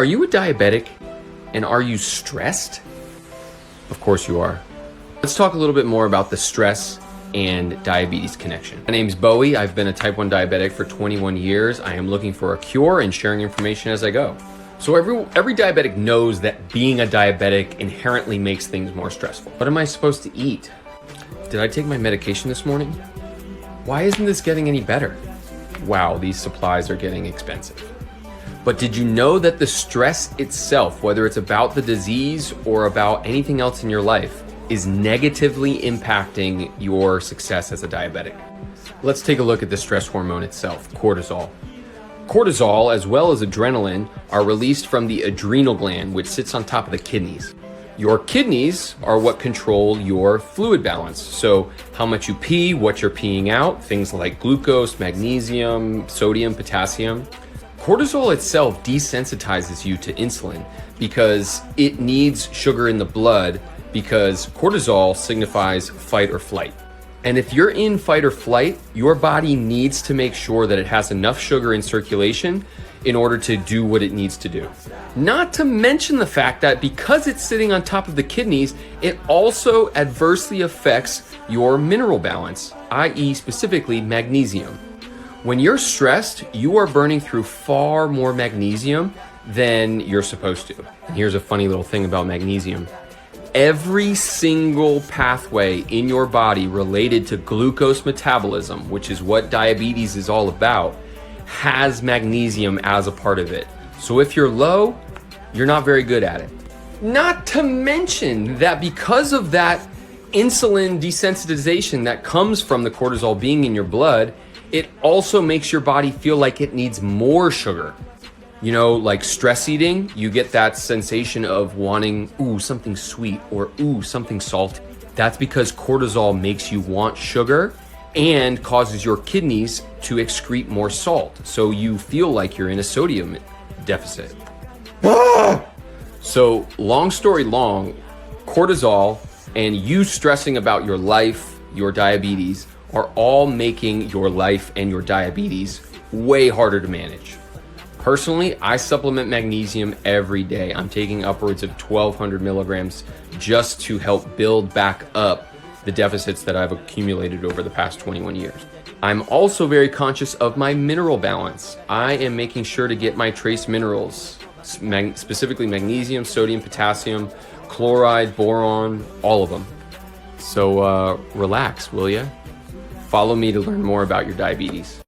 Are you a diabetic and are you stressed? Of course you are. Let's talk a little bit more about the stress and diabetes connection. My name's Bowie. I've been a type 1 diabetic for 21 years. I am looking for a cure and sharing information as I go. So every diabetic knows that being a diabetic inherently makes things more stressful. What am I supposed to eat? Did I take my medication this morning? Why isn't this getting any better? Wow, these supplies are getting expensive. But did you know that the stress itself, whether it's about the disease or about anything else in your life, is negatively impacting your success as a diabetic? Let's take a look at the stress hormone itself, cortisol. Cortisol, as well as adrenaline, are released from the adrenal gland, which sits on top of the kidneys. Your kidneys are what control your fluid balance. So how much you pee, what you're peeing out, things like glucose, magnesium, sodium, potassium. Cortisol itself desensitizes you to insulin because it needs sugar in the blood, because cortisol signifies fight or flight. And if you're in fight or flight, your body needs to make sure that it has enough sugar in circulation in order to do what it needs to do. Not to mention the fact that because it's sitting on top of the kidneys, it also adversely affects your mineral balance, i.e. specifically magnesium. When you're stressed, you are burning through far more magnesium than you're supposed to. And here's a funny little thing about magnesium. Every single pathway in your body related to glucose metabolism, which is what diabetes is all about, has magnesium as a part of it. So if you're low, you're not very good at it. Not to mention that because of that insulin desensitization that comes from the cortisol being in your blood, it also makes your body feel like it needs more sugar. You know, like stress eating, you get that sensation of wanting, something sweet or something salty. That's because cortisol makes you want sugar and causes your kidneys to excrete more salt. So you feel like you're in a sodium deficit. So long story long, cortisol and you stressing about your life, your diabetes, are all making your life and your diabetes way harder to manage. Personally, I supplement magnesium every day. I'm taking upwards of 1,200 milligrams just to help build back up the deficits that I've accumulated over the past 21 years. I'm also very conscious of my mineral balance. I am making sure to get my trace minerals, specifically magnesium, sodium, potassium, chloride, boron, all of them. So relax, will ya? Follow me to learn more about your diabetes.